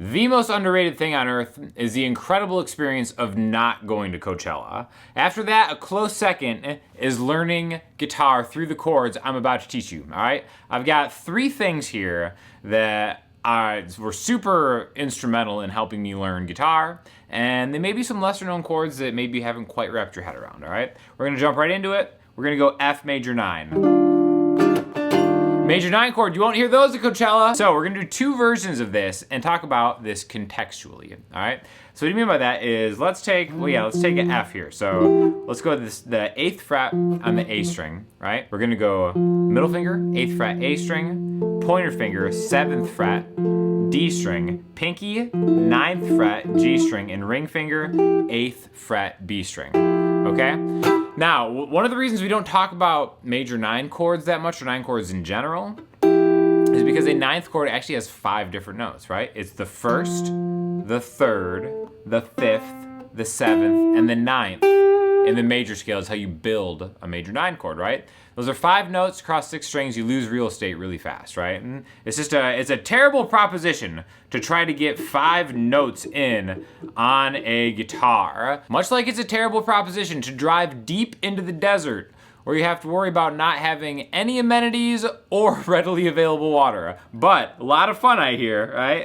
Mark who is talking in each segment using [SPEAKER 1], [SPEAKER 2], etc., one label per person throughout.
[SPEAKER 1] The most underrated thing on earth is the incredible experience of not going to Coachella. After that, a close second is learning guitar through the chords I'm about to teach you, all right? I've got 3 things here that were super instrumental in helping me learn guitar, and there may be some lesser known chords that maybe you haven't quite wrapped your head around, all right? We're gonna jump right into it. We're gonna go F major 9. Major 9 chord, you won't hear those at Coachella. So we're gonna do 2 versions of this and talk about this contextually, all right? So what I mean by that is, let's take an F here. So let's go to the 8th fret on the A string, right? We're gonna go middle finger, 8th fret A string, pointer finger, 7th fret D string, pinky, 9th fret G string, and ring finger, 8th fret B string, okay? Now, one of the reasons we don't talk about major 9 chords that much, or 9 chords in general, is because a 9th chord actually has 5 different notes, right? It's the 1st, the 3rd, the 5th, the 7th, and the 9th. In the major scale is how you build a major 9 chord, right? Those are 5 notes across 6 strings. You lose real estate really fast, right? And it's a terrible proposition to try to get 5 notes in on a guitar. Much like it's a terrible proposition to drive deep into the desert where you have to worry about not having any amenities or readily available water. But a lot of fun, I hear, right?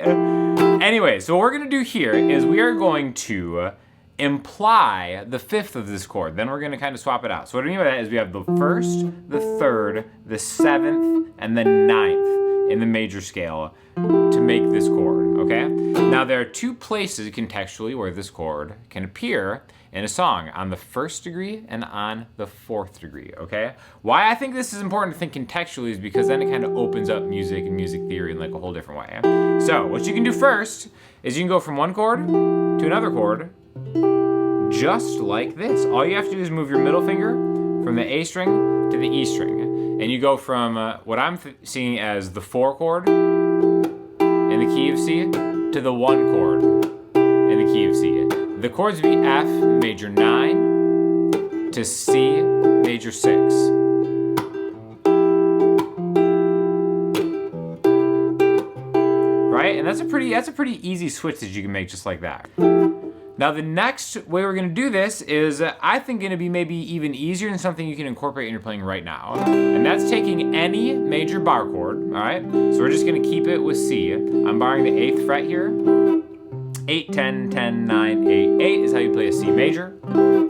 [SPEAKER 1] Anyway, so what we're gonna do here is we are going to imply the 5th of this chord. Then we're gonna kind of swap it out. So what I mean by that is we have the 1st, the 3rd, the 7th, and the 9th in the major scale to make this chord, okay? Now there are 2 places contextually where this chord can appear in a song, on the 1st degree and on the 4th degree, okay? Why I think this is important to think contextually is because then it kind of opens up music and music theory in like a whole different way. So what you can do first is you can go from one chord to another chord, just like this. All you have to do is move your middle finger from the A string to the E string. And you go from what I'm seeing as the 4 chord in the key of C to the 1 chord in the key of C. The chords would be F major 9 to C major 6. Right? And that's a pretty easy switch that you can make just like that. Now the next way we're gonna do this is, I think, gonna be maybe even easier and something you can incorporate in your playing right now. And that's taking any major bar chord, all right? So we're just gonna keep it with C. I'm barring the 8th fret here. 8, 10, 10, 9, 8, 8 is how you play a C major.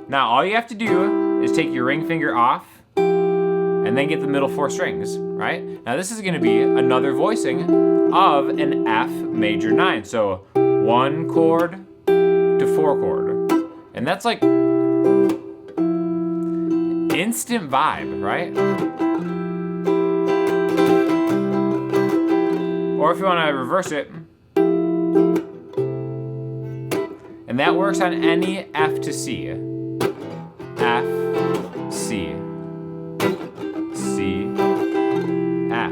[SPEAKER 1] Now all you have to do is take your ring finger off and then get the middle 4 strings, right? Now this is gonna be another voicing of an F major 9. So 1 chord to 4 chord. And that's like instant vibe, right? Or if you want to reverse it, and that works on any F to C. F, C, C, F.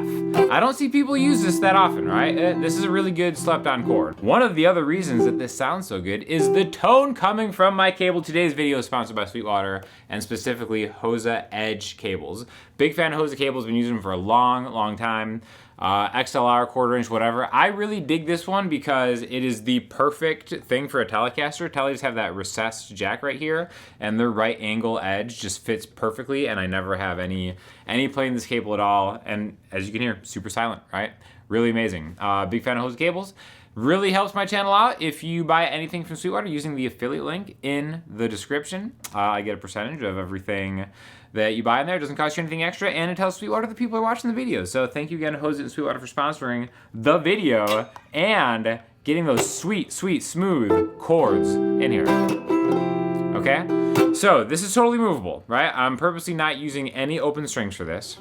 [SPEAKER 1] I don't see people use this that often, right? This is a really good slept-on chord. One of the other reasons that this sounds so good is the tone coming from my cable. Today's video is sponsored by Sweetwater, and specifically Hosa Edge cables. Big fan of Hosa cables, been using them for a long time. XLR, quarter inch, whatever. I really dig this one because it is the perfect thing for a Telecaster. Teles have that recessed jack right here, and their right angle edge just fits perfectly, and I never have any play in this cable at all. And as you can hear, super silent, right? Really amazing. Big fan of Hosa cables. Really helps my channel out if you buy anything from Sweetwater using the affiliate link in the description. I get a percentage of everything that you buy in there. It doesn't cost you anything extra, and it tells Sweetwater the people are watching the video. So thank you again, Hosa and Sweetwater, for sponsoring the video and getting those sweet, smooth chords in here. Okay? So this is totally movable, right? I'm purposely not using any open strings for this.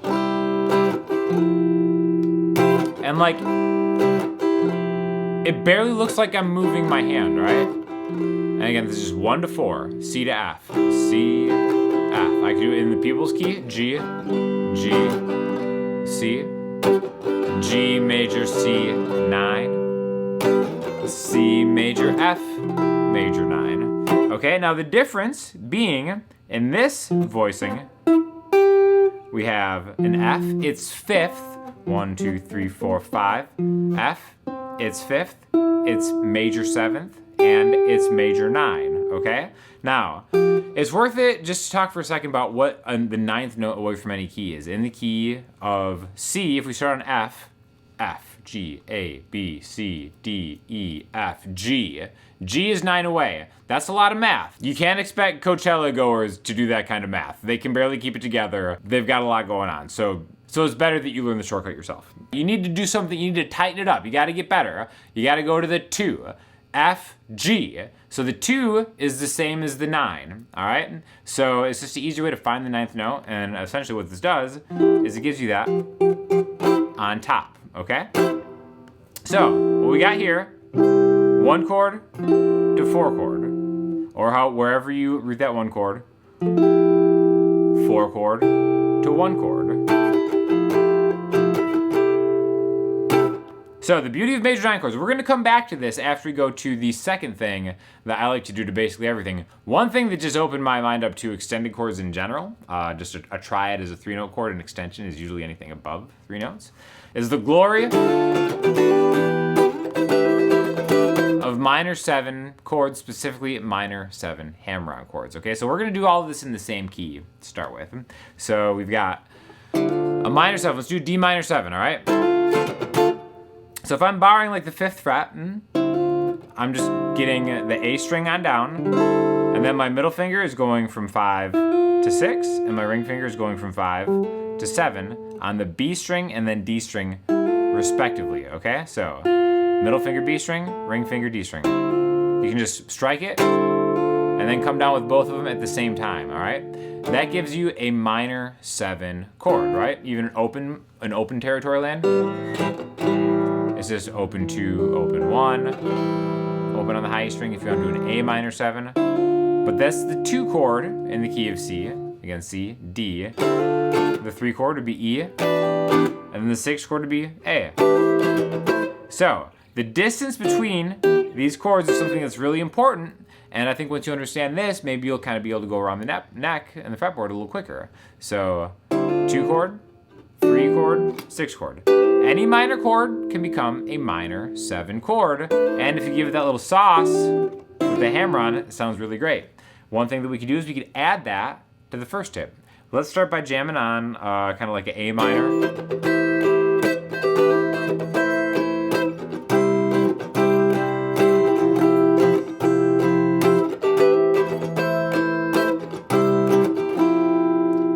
[SPEAKER 1] And like, it barely looks like I'm moving my hand, right? And again, this is just 1 to 4, C to F, C, F. I can do it in the people's key, G, G, C, G major, C, 9, C major, F major 9. Okay, now the difference being, in this voicing, we have an F, it's 5th, 1, 2, 3, 4, 5, F, it's 5th, it's major 7th, and it's major 9, okay? Now, it's worth it just to talk for a second about what the 9th note away from any key is. In the key of C, if we start on F, F, G, A, B, C, D, E, F, G. G is 9 away. That's a lot of math. You can't expect Coachella goers to do that kind of math. They can barely keep it together. They've got a lot going on. So it's better that you learn the shortcut yourself. You need to do something. You need to tighten it up. You got to get better. You got to go to the 2. F, G. So the 2 is the same as the 9, all right? So it's just an easier way to find the 9th note, and essentially what this does is it gives you that on top, okay? So what we got here, 1 chord to 4 chord, or wherever you read that 1 chord, 4 chord to 1 chord. So the beauty of major 9 chords, we're gonna come back to this after we go to the second thing that I like to do to basically everything. One thing that just opened my mind up to extended chords in general, just a triad is a 3-note chord, and extension is usually anything above 3 notes, is the glory of minor 7 chords, specifically minor 7 hammer-on chords, okay? So we're gonna do all of this in the same key to start with. So we've got a minor 7, let's do D minor 7, all right? So if I'm borrowing like the 5th fret, I'm just getting the A string on down, and then my middle finger is going from 5 to 6, and my ring finger is going from 5 to 7 on the B string and then D string respectively, okay? So middle finger B string, ring finger D string. You can just strike it and then come down with both of them at the same time, all right? That gives you a minor 7 chord, right? Even an open territory land. It's just open 2, open 1, open on the high string if you want to do an A minor 7. But that's the 2 chord in the key of C. Again, C, D. The 3 chord would be E, and then the 6 chord would be A. So the distance between these chords is something that's really important, and I think once you understand this, maybe you'll kind of be able to go around the neck and the fretboard a little quicker. So 2 chord, 3 chord, 6 chord. Any minor chord can become a minor 7 chord, and if you give it that little sauce with the hammer on it, it sounds really great. One thing that we could do is we could add that to the first tip. Let's start by jamming on kind of like an A minor.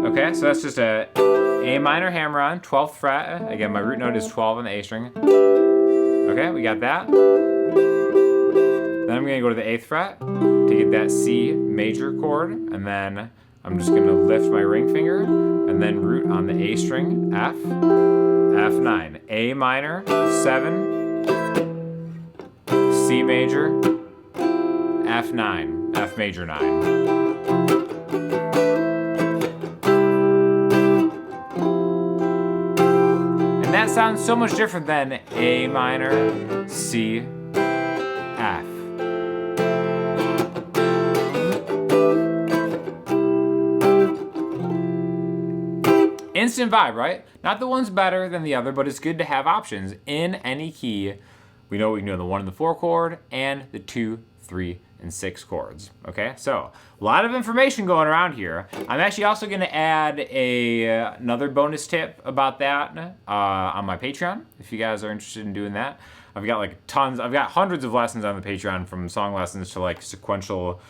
[SPEAKER 1] Okay, so that's just a A minor hammer on, 12th fret. Again, my root note is 12 on the A string. Okay, we got that. Then I'm gonna go to the 8th fret to get that C major chord, and then I'm just gonna lift my ring finger and then root on the A string, F, F9, A minor, 7, C major, F9, F major 9. That sounds so much different than A minor, C, F. Instant vibe, right? Not the one's better than the other, but it's good to have options in any key. We know we can do the 1 and the 4 chord and the 2, 3, and 6 chords, okay? So, a lot of information going around here. I'm actually also gonna add another bonus tip about that on my Patreon, if you guys are interested in doing that. I've got hundreds of lessons on the Patreon, from song lessons to like sequential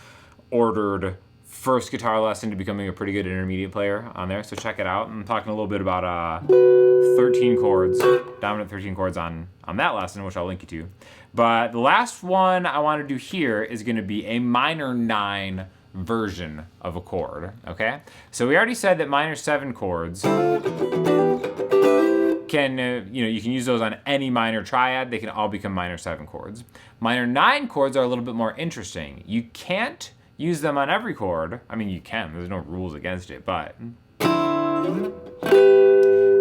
[SPEAKER 1] ordered first guitar lesson to becoming a pretty good intermediate player on there, so check it out. I'm talking a little bit about 13 chords, dominant 13 chords on that lesson, which I'll link you to. But the last one I want to do here is going to be a minor 9 version of a chord, okay? So we already said that minor 7 chords can, you can use those on any minor triad. They can all become minor 7 chords. Minor 9 chords are a little bit more interesting. You can't use them on every chord. I mean, you can. There's no rules against it, but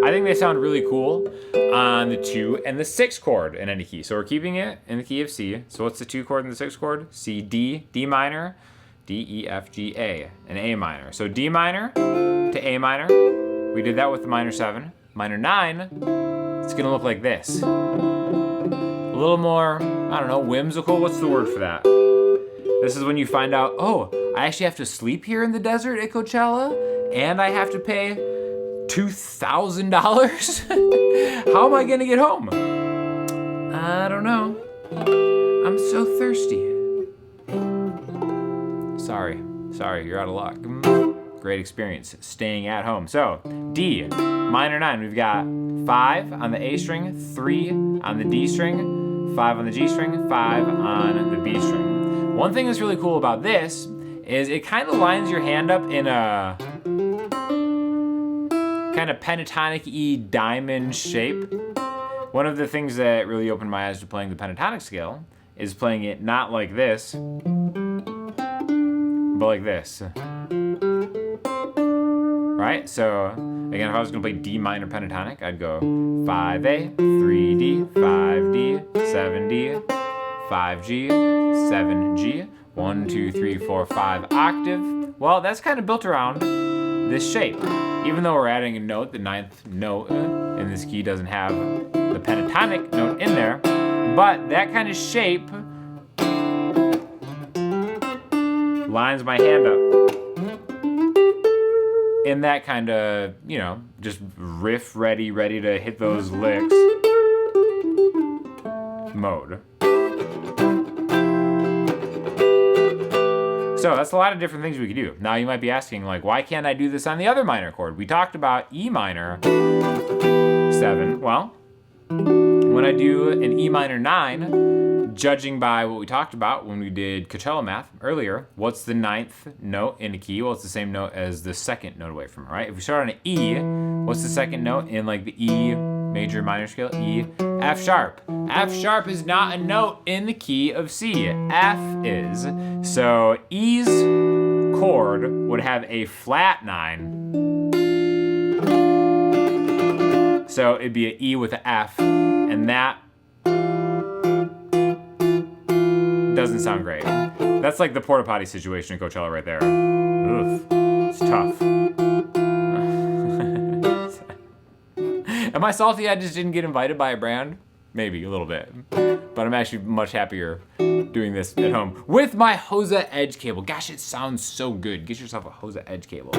[SPEAKER 1] I think they sound really cool on the 2 and the 6 chord in any key. So we're keeping it in the key of C. So what's the 2 chord and the 6 chord? C, D, D minor, D, E, F, G, A, and A minor. So D minor to A minor. We did that with the minor 7. Minor 9, it's gonna look like this. A little more I don't know, whimsical. What's the word for that? This is when you find out, oh, I actually have to sleep here in the desert at Coachella, and I have to pay $2,000? How am I gonna get home? I don't know. I'm so thirsty. Sorry, you're out of luck. Great experience staying at home. So, D, minor 9. We've got 5 on the A string, 3 on the D string, 5 on the G string, 5 on the B string. One thing that's really cool about this is it kind of lines your hand up in a kind of pentatonic E diamond shape. One of the things that really opened my eyes to playing the pentatonic scale is playing it not like this, but like this. Right? So, again, if I was gonna play D minor pentatonic, I'd go 5A, 3D, 5D, 7D, 5G, 7G, 1, 2, 3, 4, 5 octave. Well, that's kind of built around this shape. Even though we're adding a note, the 9th note in this key doesn't have the pentatonic note in there, but that kind of shape lines my hand up in that kind of, you know, just riff ready to hit those licks mode. So that's a lot of different things we could do. Now you might be asking, like, why can't I do this on the other minor chord? We talked about E minor 7. Well, when I do an E minor 9, judging by what we talked about when we did Coachella math earlier, what's the 9th note in a key? Well, it's the same note as the 2nd note away from it, right? If we start on an E, what's the 2nd note in like the E major minor scale? E, F sharp. F sharp is not a note in the key of C. F is. So E's chord would have a flat 9. So it'd be an E with an F, and that doesn't sound great. That's like the porta potty situation in Coachella right there. Oof, it's tough. Am I salty I just didn't get invited by a brand? Maybe a little bit. But I'm actually much happier doing this at home with my Hosa Edge cable. Gosh, it sounds so good. Get yourself a Hosa Edge cable.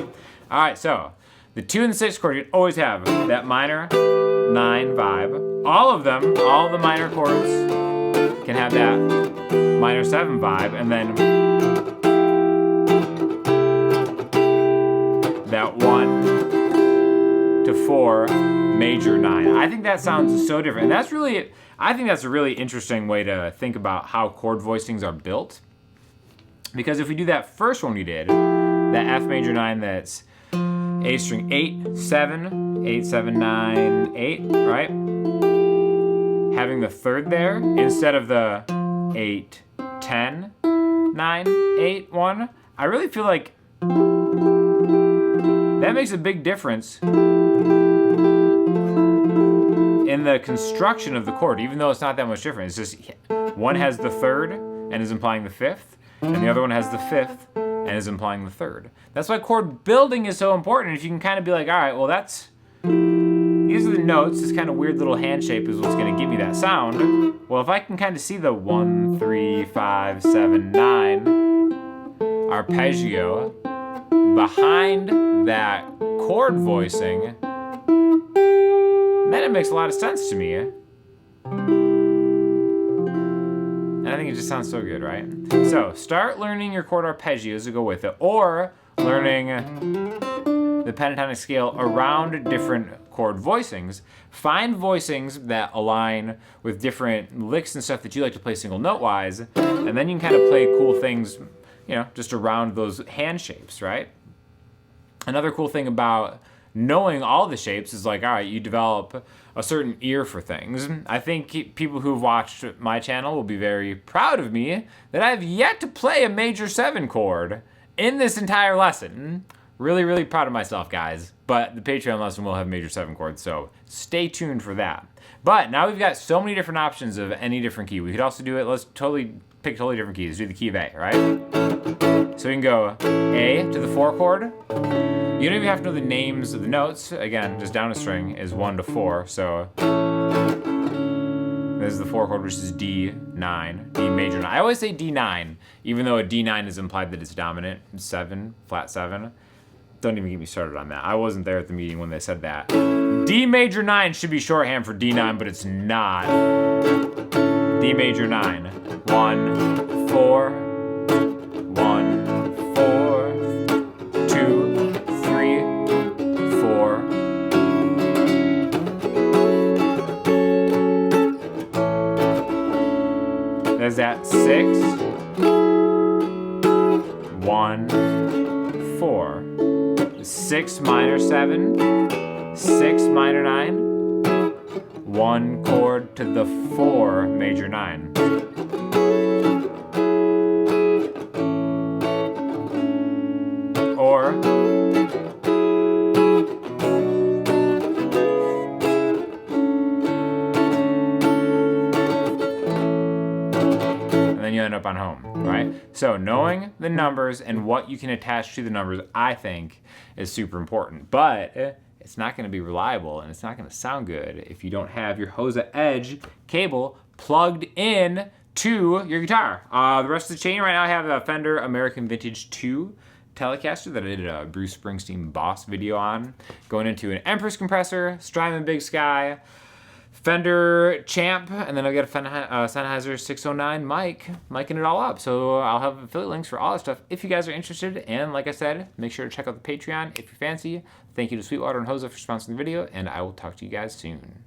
[SPEAKER 1] All right, so the 2 and the 6 chord, you always have that minor 9 vibe. All of them, all the minor chords can have that minor 7 vibe, and then that 1 to 4 major 9. I think that sounds so different. And that's really, I think that's a really interesting way to think about how chord voicings are built. Because if we do that first one we did, that F major 9 that's A string 8, 7, 8, 7, 9, 8, right? Having the 3rd there instead of the 8, 10, 9, 8, 1, I really feel like that makes a big difference in the construction of the chord, even though it's not that much different. It's just one has the 3rd and is implying the 5th, and the other one has the 5th and is implying the 3rd. That's why chord building is so important. If you can kind of be like, all right, well, these are the notes, this kind of weird little hand shape is what's going to give me that sound. Well, if I can kind of see the 1, 3, 5, 7, 9 arpeggio behind that chord voicing, then it makes a lot of sense to me. And I think it just sounds so good, right? So start learning your chord arpeggios to go with it, or learning the pentatonic scale around different chord voicings. Find voicings that align with different licks and stuff that you like to play single note wise, and then you can kind of play cool things, you know, just around those hand shapes, right? Another cool thing about knowing all the shapes is like, all right, you develop a certain ear for things. I think people who've watched my channel will be very proud of me that I've yet to play a major 7 chord in this entire lesson. Really, really proud of myself, guys. But the Patreon lesson will have major 7 chords, so stay tuned for that. But now we've got so many different options of any different key. We could also do it, let's pick totally different keys. Do the key of A, right? So we can go A to the 4 chord. You don't even have to know the names of the notes. Again, just down a string is 1 to 4. So This is the 4 chord, which is D9, D major 9. I always say D9, even though a D9 is implied that it's dominant. 7, flat 7. Don't even get me started on that. I wasn't there at the meeting when they said that. D major 9 should be shorthand for D9, but it's not. D major 9. 1, 4, 1, 4, 2, 3, 4. There's that 6, 1, 4. 6 minor 7, 6 minor 9, 1 chord to the 4 major 9. Or and then you end up on home, right? So knowing the numbers and what you can attach to the numbers, I think, is super important. But it's not going to be reliable and it's not going to sound good if you don't have your Hosa Edge cable plugged in to your guitar. The rest of the chain right now, I have a Fender American Vintage 2 Telecaster that I did a Bruce Springsteen Boss video on, going into an Empress Compressor, Strymon Big Sky, Fender Champ, and then I'll get a Sennheiser 609 mic, micing it all up. So I'll have affiliate links for all that stuff if you guys are interested. And like I said, make sure to check out the Patreon if you fancy. Thank you to Sweetwater and Hosa for sponsoring the video, and I will talk to you guys soon.